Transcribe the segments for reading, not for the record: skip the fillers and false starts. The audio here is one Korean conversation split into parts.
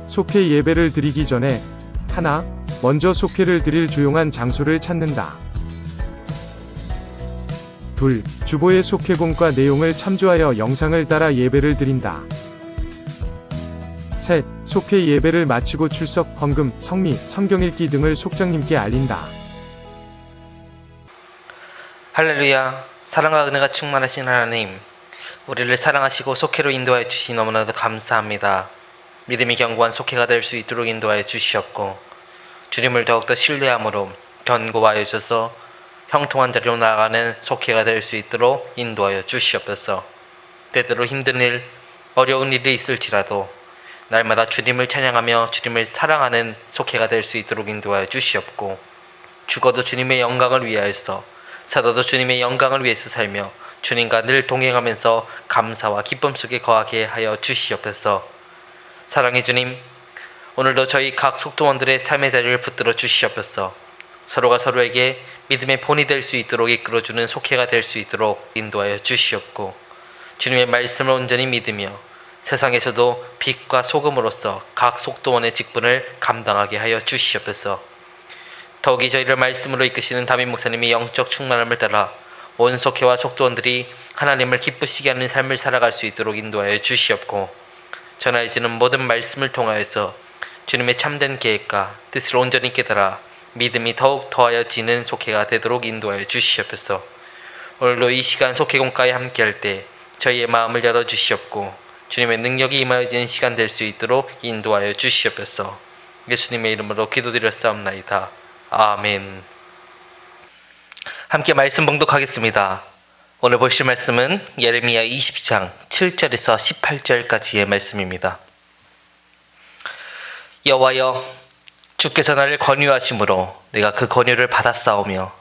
속회 예배를 드리기 전에 하나, 먼저 속회를 드릴 조용한 장소를 찾는다. 둘, 주보의 속회공과 내용을 참조하여 영상을 따라 예배를 드린다. 셋, 속회 예배를 마치고 출석, 헌금, 성미, 성경 읽기 등을 속장님께 알린다. 할렐루야. 사랑과 은혜가 충만하신 하나님, 우리를 사랑하시고 속회로 인도하여 주시 너무나도 감사합니다. 믿음이 견고한 속회가 될 수 있도록 인도하여 주시옵고, 주님을 더욱더 신뢰함으로 견고하여 주셔서 형통한 자리로 나아가는 속회가 될 수 있도록 인도하여 주시옵소서. 때때로 힘든 일, 어려운 일이 있을지라도 날마다 주님을 찬양하며 주님을 사랑하는 속회가 될 수 있도록 인도하여 주시옵고, 죽어도 주님의 영광을 위하여서, 살아도 주님의 영광을 위해서 살며 주님과 늘 동행하면서 감사와 기쁨 속에 거하게 하여 주시옵소서. 사랑의 주님, 오늘도 저희 각 속도원들의 삶의 자리를 붙들어 주시옵소서. 서로가 서로에게 믿음의 본이 될 수 있도록 이끌어주는 속회가 될 수 있도록 인도하여 주시옵고, 주님의 말씀을 온전히 믿으며 세상에서도 빛과 소금으로서 각 속도원의 직분을 감당하게 하여 주시옵소서. 더욱이 저희를 말씀으로 이끄시는 담임 목사님의 영적 충만함을 따라 온 속회와 속도원들이 하나님을 기쁘시게 하는 삶을 살아갈 수 있도록 인도하여 주시옵고, 전하여지는 모든 말씀을 통하여서 주님의 참된 계획과 뜻을 온전히 깨달아 믿음이 더욱 더하여지는 속회가 되도록 인도하여 주시옵소서. 오늘도 이 시간 속회공과에 함께할 때 저희의 마음을 열어주시옵고, 주님의 능력이 임하여지는 시간 될 수 있도록 인도하여 주시옵소서. 예수님의 이름으로 기도드렸사옵나이다. 아멘. 함께 말씀 봉독하겠습니다. 오늘 보실 말씀은 예레미야 20장 7절에서 18절까지의 말씀입니다. 여호와여, 주께서 나를 권유하심으로 내가 그 권유를 받았사오며,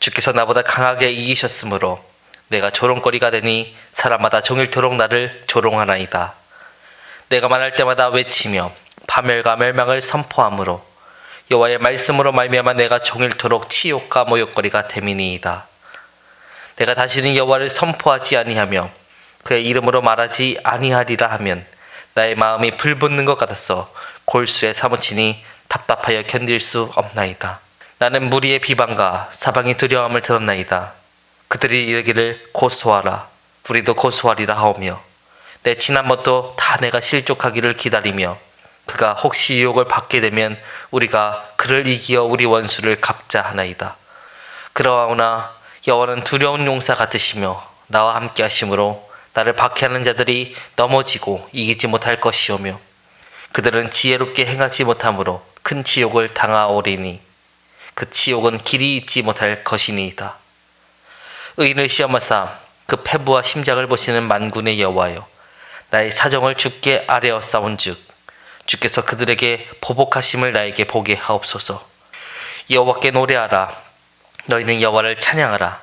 주께서 나보다 강하게 이기셨으므로 내가 조롱거리가 되니 사람마다 종일토록 나를 조롱하나이다. 내가 말할 때마다 외치며 파멸과 멸망을 선포하므로 여호와의 말씀으로 말미암아 내가 종일토록 치욕과 모욕거리가 됨이니이다. 내가 다시는 여호와를 선포하지 아니하며 그의 이름으로 말하지 아니하리라 하면 나의 마음이 불붙는 것 같아서 골수에 사무치니 답답하여 견딜 수 없나이다. 나는 무리의 비방과 사방의 두려움을 들었나이다. 그들이 이르기를 고소하라, 우리도 고소하리라 하오며, 내 지난번도 다 내가 실족하기를 기다리며 그가 혹시 유혹을 받게 되면 우리가 그를 이기어 우리 원수를 갚자 하나이다. 그러하오나 여호와는 두려운 용사 같으시며 나와 함께 하심으로 나를 박해하는 자들이 넘어지고 이기지 못할 것이오며, 그들은 지혜롭게 행하지 못함으로 큰 치욕을 당하오리니 그 치욕은 길이 잊지 못할 것이니이다. 의인을 시험하사 그 패부와 심장을 보시는 만군의 여호와여, 나의 사정을 주께 아뢰었사온즉 주께서 그들에게 보복하심을 나에게 보게 하옵소서. 여호와께 노래하라, 너희는 여호와를 찬양하라.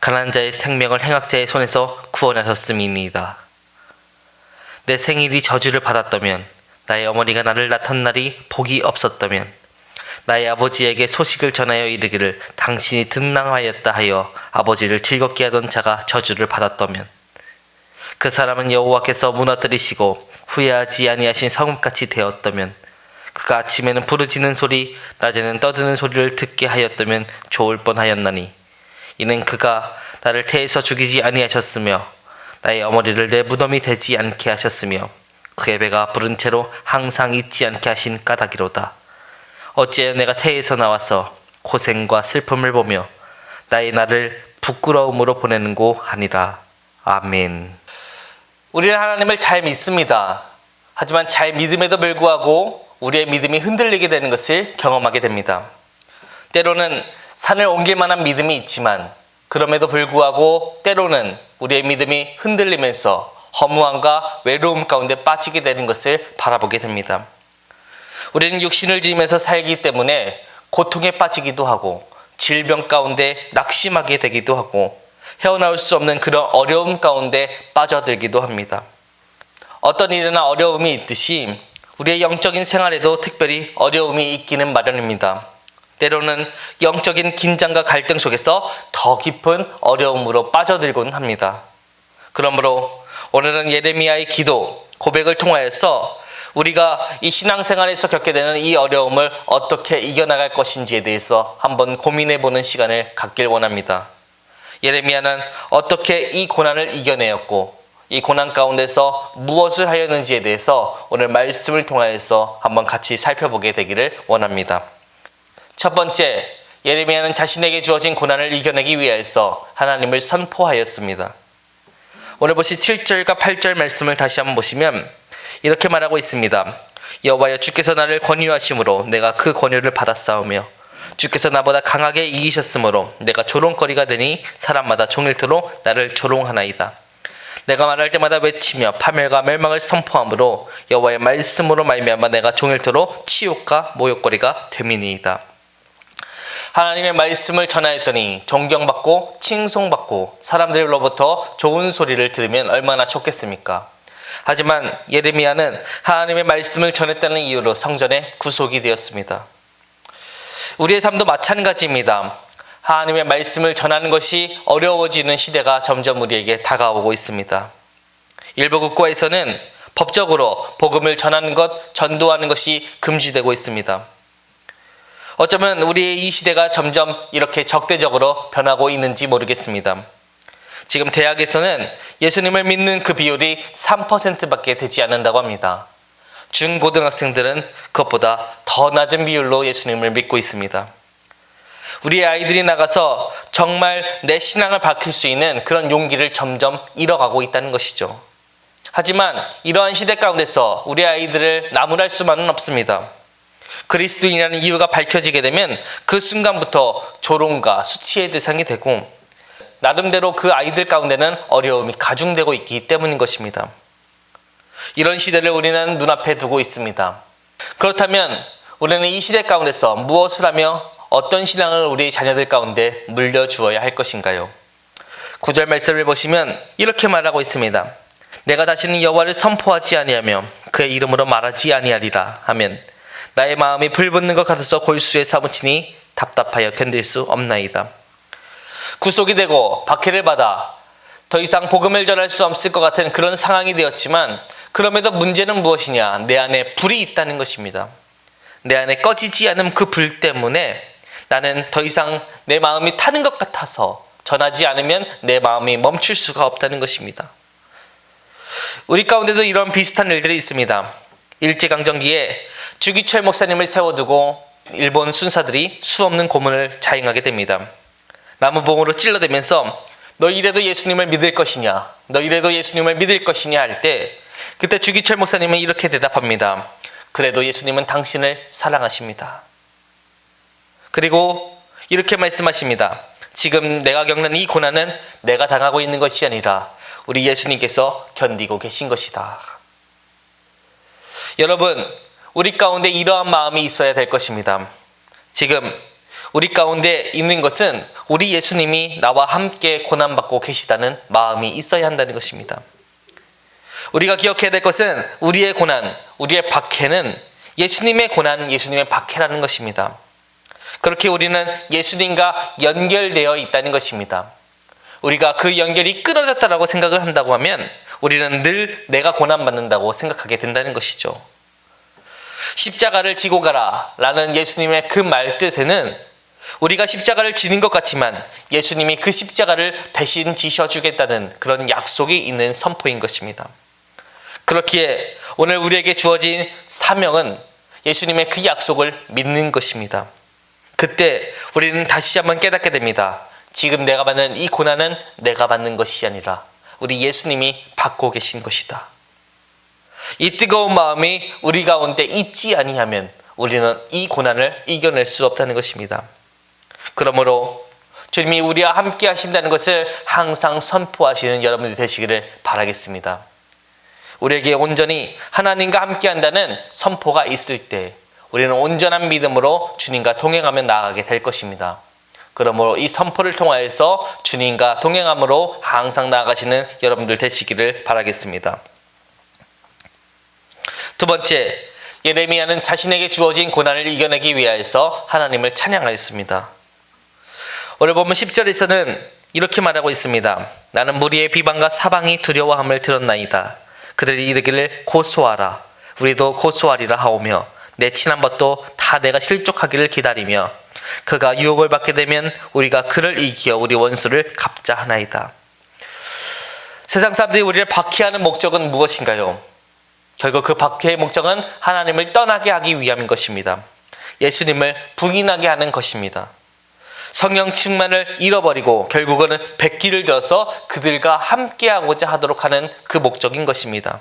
가난한 자의 생명을 행악자의 손에서 구원하셨음이니이다. 내 생일이 저주를 받았다면, 나의 어머니가 나를 낳던 날이 복이 없었다면, 나의 아버지에게 소식을 전하여 이르기를 당신이 등랑하였다 하여 아버지를 즐겁게 하던 자가 저주를 받았다면, 그 사람은 여호와께서 무너뜨리시고 후회하지 아니하신 성읍같이 되었다면, 그가 아침에는 부르짖는 소리, 낮에는 떠드는 소리를 듣게 하였다면 좋을 뻔하였나니, 이는 그가 나를 태에서 죽이지 아니하셨으며 나의 어머니를 내 무덤이 되지 않게 하셨으며 그의 배가 부른 채로 항상 잊지 않게 하신 까닭이로다. 어찌하여 내가 태에서 나와서 고생과 슬픔을 보며 나의 나를 부끄러움으로 보내는고 하니라. 아멘. 우리는 하나님을 잘 믿습니다. 하지만 잘 믿음에도 불구하고 우리의 믿음이 흔들리게 되는 것을 경험하게 됩니다. 때로는 산을 옮길 만한 믿음이 있지만 그럼에도 불구하고 때로는 우리의 믿음이 흔들리면서 허무함과 외로움 가운데 빠지게 되는 것을 바라보게 됩니다. 우리는 육신을 지으면서 살기 때문에 고통에 빠지기도 하고 질병 가운데 낙심하게 되기도 하고 헤어나올 수 없는 그런 어려움 가운데 빠져들기도 합니다. 어떤 일이나 어려움이 있듯이 우리의 영적인 생활에도 특별히 어려움이 있기는 마련입니다. 때로는 영적인 긴장과 갈등 속에서 더 깊은 어려움으로 빠져들곤 합니다. 그러므로 오늘은 예레미야의 기도, 고백을 통하여서 우리가 이 신앙생활에서 겪게 되는 이 어려움을 어떻게 이겨나갈 것인지에 대해서 한번 고민해보는 시간을 갖길 원합니다. 예레미야는 어떻게 이 고난을 이겨내었고 이 고난 가운데서 무엇을 하였는지에 대해서 오늘 말씀을 통하여서 한번 같이 살펴보게 되기를 원합니다. 첫 번째, 예레미야는 자신에게 주어진 고난을 이겨내기 위해서 하나님을 선포하였습니다. 오늘 보시 7절과 8절 말씀을 다시 한번 보시면 이렇게 말하고 있습니다. 여호와여, 주께서 나를 권유하심으로 내가 그 권유를 받았사오며 주께서 나보다 강하게 이기셨으므로 내가 조롱거리가 되니 사람마다 종일토록 나를 조롱하나이다. 내가 말할 때마다 외치며 파멸과 멸망을 선포함으로 여호와의 말씀으로 말미암아 내가 종일토록 치욕과 모욕거리가 됨이니이다. 하나님의 말씀을 전하였더니 존경받고 칭송받고 사람들로부터 좋은 소리를 들으면 얼마나 좋겠습니까? 하지만 예레미야는 하나님의 말씀을 전했다는 이유로 성전에 구속이 되었습니다. 우리의 삶도 마찬가지입니다. 하나님의 말씀을 전하는 것이 어려워지는 시대가 점점 우리에게 다가오고 있습니다. 일부 국가에서는 법적으로 복음을 전하는 것, 전도하는 것이 금지되고 있습니다. 어쩌면 우리의 이 시대가 점점 이렇게 적대적으로 변하고 있는지 모르겠습니다. 지금 대학에서는 예수님을 믿는 그 비율이 3%밖에 되지 않는다고 합니다. 중고등학생들은 그것보다 더 낮은 비율로 예수님을 믿고 있습니다. 우리의 아이들이 나가서 정말 내 신앙을 밝힐 수 있는 그런 용기를 점점 잃어가고 있다는 것이죠. 하지만 이러한 시대 가운데서 우리 아이들을 나무랄 수만은 없습니다. 그리스도인이라는 이유가 밝혀지게 되면 그 순간부터 조롱과 수치의 대상이 되고 나름대로 그 아이들 가운데는 어려움이 가중되고 있기 때문인 것입니다. 이런 시대를 우리는 눈앞에 두고 있습니다. 그렇다면 우리는 이 시대 가운데서 무엇을 하며 어떤 신앙을 우리 자녀들 가운데 물려주어야 할 것인가요? 9절 말씀을 보시면 이렇게 말하고 있습니다. 내가 다시는 여호와를 선포하지 아니하며 그의 이름으로 말하지 아니하리라 하면 나의 마음이 불붙는 것 같아서 골수에 사무치니 답답하여 견딜 수 없나이다. 구속이 되고 박해를 받아 더 이상 복음을 전할 수 없을 것 같은 그런 상황이 되었지만 그럼에도 문제는 무엇이냐? 내 안에 불이 있다는 것입니다. 내 안에 꺼지지 않은 그 불 때문에 나는 더 이상 내 마음이 타는 것 같아서 전하지 않으면 내 마음이 멈출 수가 없다는 것입니다. 우리 가운데도 이런 비슷한 일들이 있습니다. 일제강점기에 주기철 목사님을 세워두고 일본 순사들이 수없는 고문을 자행하게 됩니다. 나무봉으로 찔러대면서 너 이래도 예수님을 믿을 것이냐? 너 이래도 예수님을 믿을 것이냐? 할 때 그때 주기철 목사님은 이렇게 대답합니다. 그래도 예수님은 당신을 사랑하십니다. 그리고 이렇게 말씀하십니다. 지금 내가 겪는 이 고난은 내가 당하고 있는 것이 아니라 우리 예수님께서 견디고 계신 것이다. 여러분, 우리 가운데 이러한 마음이 있어야 될 것입니다. 지금 우리 가운데 있는 것은 우리 예수님이 나와 함께 고난받고 계시다는 마음이 있어야 한다는 것입니다. 우리가 기억해야 될 것은 우리의 고난, 우리의 박해는 예수님의 고난, 예수님의 박해라는 것입니다. 그렇게 우리는 예수님과 연결되어 있다는 것입니다. 우리가 그 연결이 끊어졌다고 생각을 한다고 하면 우리는 늘 내가 고난받는다고 생각하게 된다는 것이죠. 십자가를 지고 가라 라는 예수님의 그 말 뜻에는 우리가 십자가를 지는 것 같지만 예수님이 그 십자가를 대신 지셔주겠다는 그런 약속이 있는 선포인 것입니다. 그렇기에 오늘 우리에게 주어진 사명은 예수님의 그 약속을 믿는 것입니다. 그때 우리는 다시 한번 깨닫게 됩니다. 지금 내가 받는 이 고난은 내가 받는 것이 아니라 우리 예수님이 받고 계신 것이다. 이 뜨거운 마음이 우리 가운데 있지 아니하면 우리는 이 고난을 이겨낼 수 없다는 것입니다. 그러므로 주님이 우리와 함께 하신다는 것을 항상 선포하시는 여러분들이 되시기를 바라겠습니다. 우리에게 온전히 하나님과 함께 한다는 선포가 있을 때 우리는 온전한 믿음으로 주님과 동행하며 나아가게 될 것입니다. 그러므로 이 선포를 통하여서 주님과 동행함으로 항상 나아가시는 여러분들 되시기를 바라겠습니다. 두 번째, 예레미야는 자신에게 주어진 고난을 이겨내기 위하여서 하나님을 찬양하였습니다. 오늘 보면 10절에서는 이렇게 말하고 있습니다. 나는 무리의 비방과 사방이 두려워함을 들었나이다. 그들이 이르기를 고소하라. 우리도 고소하리라 하오며 내 친한 벗도 다 내가 실족하기를 기다리며 그가 유혹을 받게 되면 우리가 그를 이기어 우리 원수를 갚자 하나이다. 세상 사람들이 우리를 박해하는 목적은 무엇인가요? 결국 그 박해의 목적은 하나님을 떠나게 하기 위함인 것입니다. 예수님을 부인하게 하는 것입니다. 성령 충만을 잃어버리고 결국은 백기를 들어서 그들과 함께하고자 하도록 하는 그 목적인 것입니다.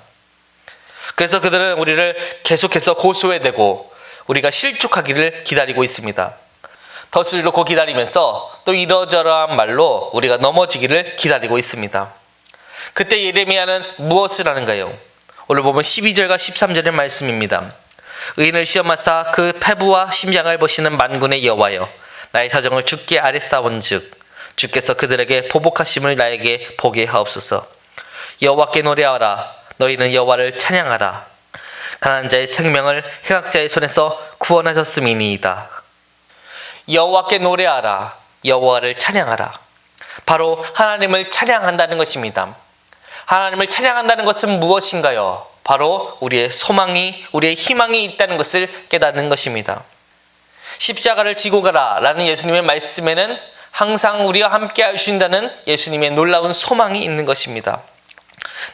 그래서 그들은 우리를 계속해서 고소해대고 우리가 실족하기를 기다리고 있습니다. 덫을 놓고 기다리면서 또 이러저러한 말로 우리가 넘어지기를 기다리고 있습니다. 그때 예레미야는 무엇을 하는가요? 오늘 보면 12절과 13절의 말씀입니다. 의인을 시험하사 그 패부와 심장을 보시는 만군의 여호와여, 나의 사정을 주께 아뢰사온즉 주께서 그들에게 보복하심을 나에게 보게 하옵소서. 여호와께 노래하라. 너희는 여호와를 찬양하라. 가난한 자의 생명을 해각자의 손에서 구원하셨음이니이다. 여호와께 노래하라. 여호와를 찬양하라. 바로 하나님을 찬양한다는 것입니다. 하나님을 찬양한다는 것은 무엇인가요? 바로 우리의 소망이, 우리의 희망이 있다는 것을 깨닫는 것입니다. 십자가를 지고 가라 라는 예수님의 말씀에는 항상 우리와 함께 하신다는 예수님의 놀라운 소망이 있는 것입니다.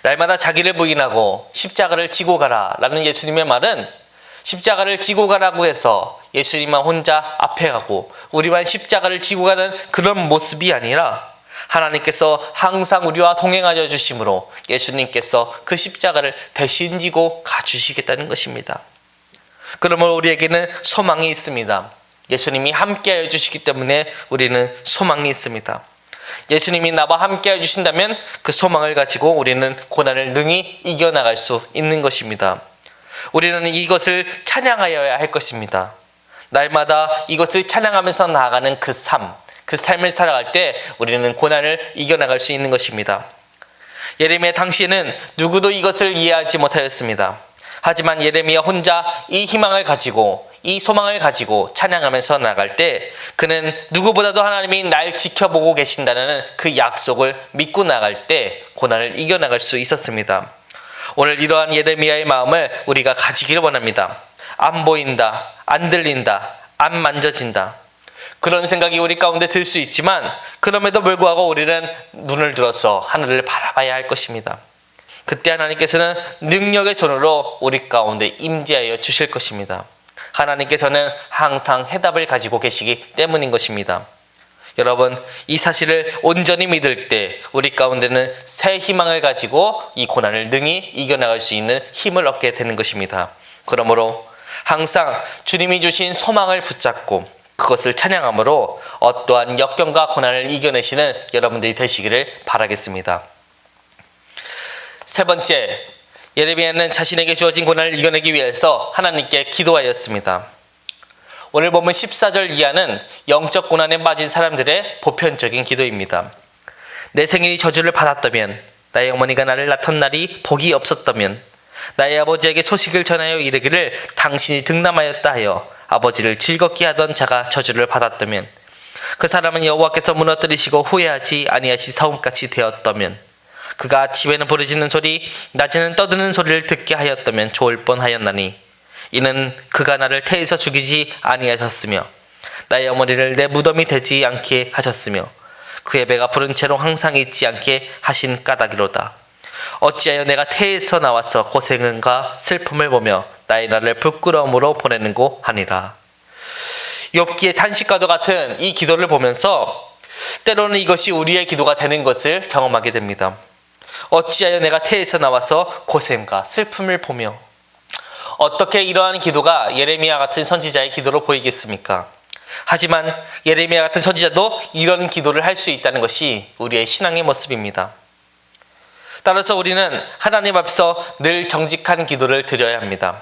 날마다 자기를 부인하고 십자가를 지고 가라 라는 예수님의 말은 십자가를 지고 가라고 해서 예수님만 혼자 앞에 가고 우리만 십자가를 지고 가는 그런 모습이 아니라 하나님께서 항상 우리와 동행하여 주심으로 예수님께서 그 십자가를 대신 지고 가주시겠다는 것입니다. 그러므로 우리에게는 소망이 있습니다. 예수님이 함께하여 주시기 때문에 우리는 소망이 있습니다. 예수님이 나와 함께하여 주신다면 그 소망을 가지고 우리는 고난을 능히 이겨나갈 수 있는 것입니다. 우리는 이것을 찬양하여야 할 것입니다. 날마다 이것을 찬양하면서 나아가는 그 삶을 살아갈 때 우리는 고난을 이겨나갈 수 있는 것입니다. 예레미야 당시에는 누구도 이것을 이해하지 못하였습니다. 하지만 예레미야 혼자 이 희망을 가지고 이 소망을 가지고 찬양하면서 나갈 때 그는 누구보다도 하나님이 날 지켜보고 계신다는 그 약속을 믿고 나갈 때 고난을 이겨나갈 수 있었습니다. 오늘 이러한 예레미야의 마음을 우리가 가지기를 원합니다. 안 보인다, 안 들린다, 안 만져진다. 그런 생각이 우리 가운데 들 수 있지만 그럼에도 불구하고 우리는 눈을 들어서 하늘을 바라봐야 할 것입니다. 그때 하나님께서는 능력의 손으로 우리 가운데 임재하여 주실 것입니다. 하나님께서는 항상 해답을 가지고 계시기 때문인 것입니다. 여러분, 이 사실을 온전히 믿을 때 우리 가운데는 새 희망을 가지고 이 고난을 능히 이겨나갈 수 있는 힘을 얻게 되는 것입니다. 그러므로 항상 주님이 주신 소망을 붙잡고 그것을 찬양함으로 어떠한 역경과 고난을 이겨내시는 여러분들이 되시기를 바라겠습니다. 세 번째, 예레미야는 자신에게 주어진 고난을 이겨내기 위해서 하나님께 기도하였습니다. 오늘 보면 14절 이하는 영적 고난에 빠진 사람들의 보편적인 기도입니다. 내 생일이 저주를 받았다면, 나의 어머니가 나를 낳던 날이 복이 없었다면, 나의 아버지에게 소식을 전하여 이르기를 당신이 등남하였다 하여 아버지를 즐겁게 하던 자가 저주를 받았다면, 그 사람은 여호와께서 무너뜨리시고 후회하지 아니하시 사움같이 되었다면, 그가 아침에는 부르짖는 소리, 낮에는 떠드는 소리를 듣게 하였다면 좋을 뻔하였나니, 이는 그가 나를 태에서 죽이지 아니하셨으며 나의 어머니를 내 무덤이 되지 않게 하셨으며 그의 배가 부른 채로 항상 있지 않게 하신 까닭이로다. 어찌하여 내가 태에서 나와서 고생과 슬픔을 보며 나의 날을 부끄러움으로 보내는고 하니라. 욥기의 탄식과도 같은 이 기도를 보면서 때로는 이것이 우리의 기도가 되는 것을 경험하게 됩니다. 어찌하여 내가 태에서 나와서 고생과 슬픔을 보며. 어떻게 이러한 기도가 예레미야 같은 선지자의 기도로 보이겠습니까? 하지만 예레미야 같은 선지자도 이런 기도를 할 수 있다는 것이 우리의 신앙의 모습입니다. 따라서 우리는 하나님 앞에서 늘 정직한 기도를 드려야 합니다.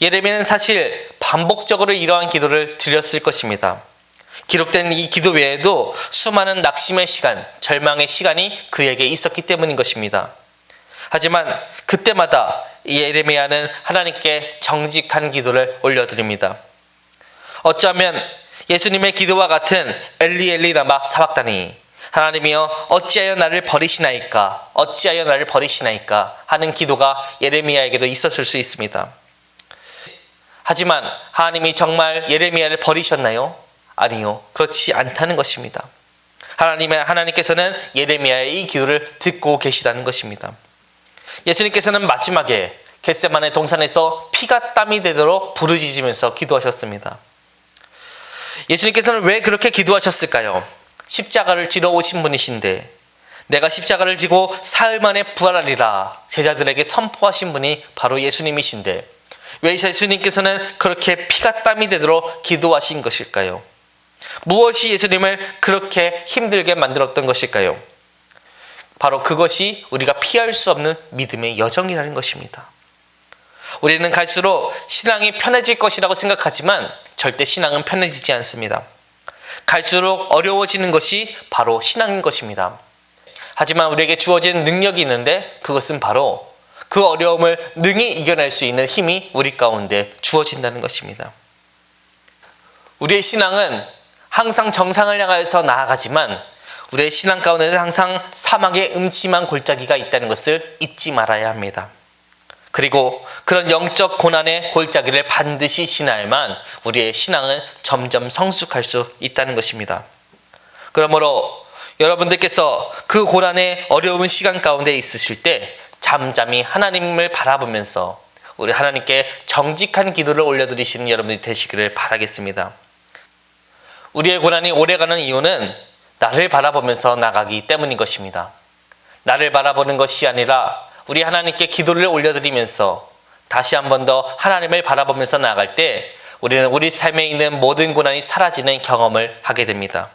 예레미야는 사실 반복적으로 이러한 기도를 드렸을 것입니다. 기록된 이 기도 외에도 수많은 낙심의 시간, 절망의 시간이 그에게 있었기 때문인 것입니다. 하지만 그때마다 예레미야는 하나님께 정직한 기도를 올려드립니다. 어쩌면 예수님의 기도와 같은 엘리 엘리 라마 사박다니, 하나님이여 어찌하여 나를 버리시나이까, 어찌하여 나를 버리시나이까 하는 기도가 예레미야에게도 있었을 수 있습니다. 하지만 하나님이 정말 예레미야를 버리셨나요? 아니요, 그렇지 않다는 것입니다. 하나님께서는 예레미야의 이 기도를 듣고 계시다는 것입니다. 예수님께서는 마지막에 겟세마네 동산에서 피가 땀이 되도록 부르짖으면서 기도하셨습니다. 예수님께서는 왜 그렇게 기도하셨을까요? 십자가를 지러 오신 분이신데, 내가 십자가를 지고 사흘 만에 부활하리라 제자들에게 선포하신 분이 바로 예수님이신데, 왜 예수님께서는 그렇게 피가 땀이 되도록 기도하신 것일까요? 무엇이 예수님을 그렇게 힘들게 만들었던 것일까요? 바로 그것이 우리가 피할 수 없는 믿음의 여정이라는 것입니다. 우리는 갈수록 신앙이 편해질 것이라고 생각하지만 절대 신앙은 편해지지 않습니다. 갈수록 어려워지는 것이 바로 신앙인 것입니다. 하지만 우리에게 주어진 능력이 있는데, 그것은 바로 그 어려움을 능히 이겨낼 수 있는 힘이 우리 가운데 주어진다는 것입니다. 우리의 신앙은 항상 정상을 향하여서 나아가지만 우리의 신앙 가운데는 항상 사막의 음침한 골짜기가 있다는 것을 잊지 말아야 합니다. 그리고 그런 영적 고난의 골짜기를 반드시 지나야만 우리의 신앙은 점점 성숙할 수 있다는 것입니다. 그러므로 여러분들께서 그 고난의 어려운 시간 가운데 있으실 때 잠잠히 하나님을 바라보면서 우리 하나님께 정직한 기도를 올려드리시는 여러분들이 되시기를 바라겠습니다. 우리의 고난이 오래가는 이유는 나를 바라보면서 나가기 때문인 것입니다. 나를 바라보는 것이 아니라 우리 하나님께 기도를 올려드리면서 다시 한 번 더 하나님을 바라보면서 나아갈 때 우리는 우리 삶에 있는 모든 고난이 사라지는 경험을 하게 됩니다.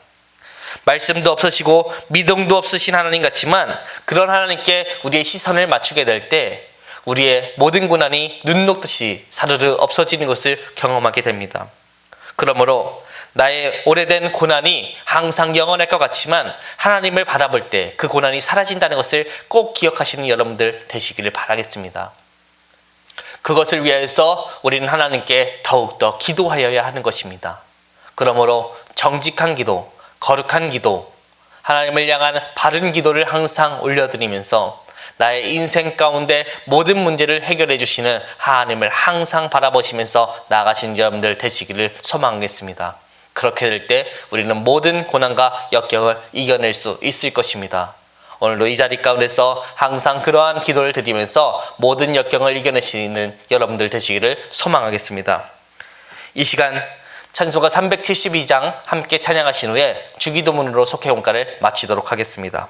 말씀도 없으시고 미동도 없으신 하나님 같지만 그런 하나님께 우리의 시선을 맞추게 될 때 우리의 모든 고난이 눈 녹듯이 사르르 없어지는 것을 경험하게 됩니다. 그러므로 나의 오래된 고난이 항상 영원할 것 같지만 하나님을 바라볼 때 그 고난이 사라진다는 것을 꼭 기억하시는 여러분들 되시기를 바라겠습니다. 그것을 위해서 우리는 하나님께 더욱더 기도하여야 하는 것입니다. 그러므로 정직한 기도, 거룩한 기도, 하나님을 향한 바른 기도를 항상 올려드리면서 나의 인생 가운데 모든 문제를 해결해 주시는 하나님을 항상 바라보시면서 나아가시는 여러분들 되시기를 소망하겠습니다. 그렇게 될 때 우리는 모든 고난과 역경을 이겨낼 수 있을 것입니다. 오늘도 이 자리 가운데서 항상 그러한 기도를 드리면서 모든 역경을 이겨내시는 여러분들 되시기를 소망하겠습니다. 이 시간 찬송가 372장 함께 찬양하신 후에 주기도문으로 속회원가를 마치도록 하겠습니다.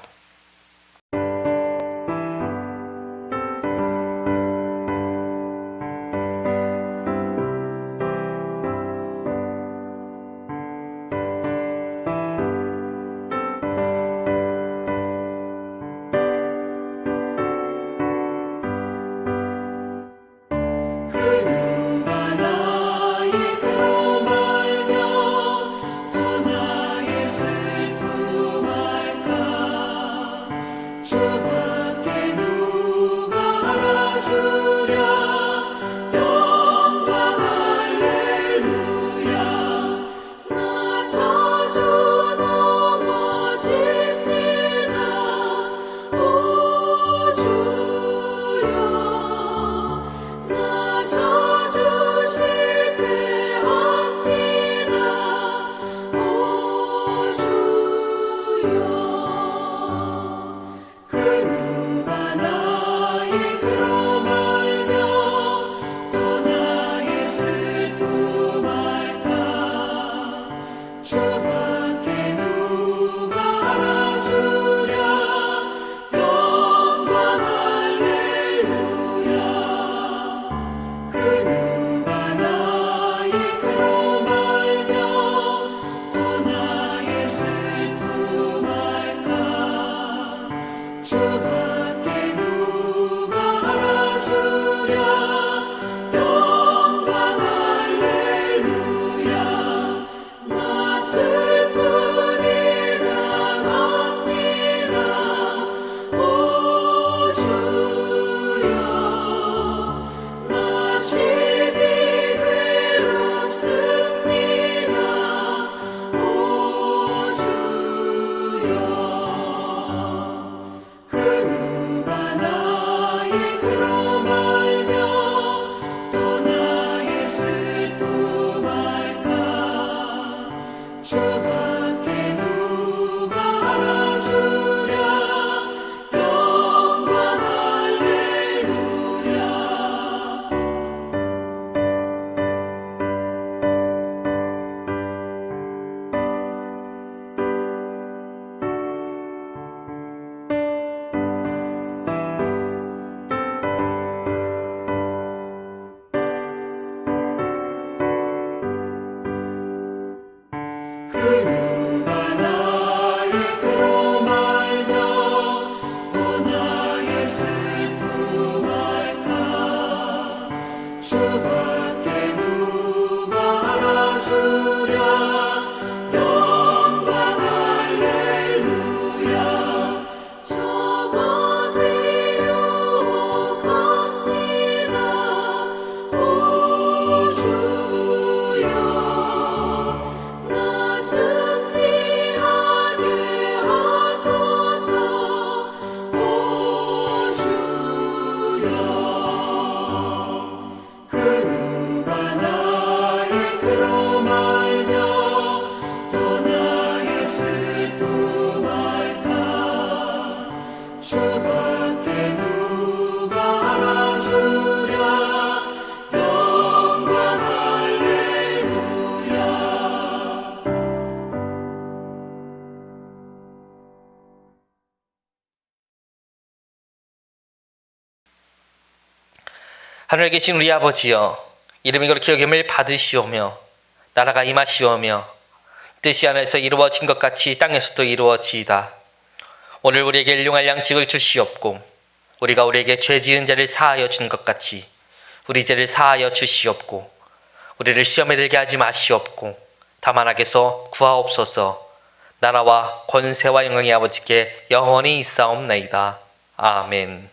하늘에 계신 우리 아버지여, 이름이 그렇게 여김을 받으시오며 나라가 임하시오며 뜻이 하늘에서 이루어진 것 같이 땅에서도 이루어지이다. 오늘 우리에게 일용할 양식을 주시옵고 우리가 우리에게 죄 지은 자를 사하여 준 것 같이 우리 죄를 사하여 주시옵고 우리를 시험에 들게 하지 마시옵고 다만 악에서 구하옵소서. 나라와 권세와 영광이 아버지께 영원히 있사옵나이다. 아멘.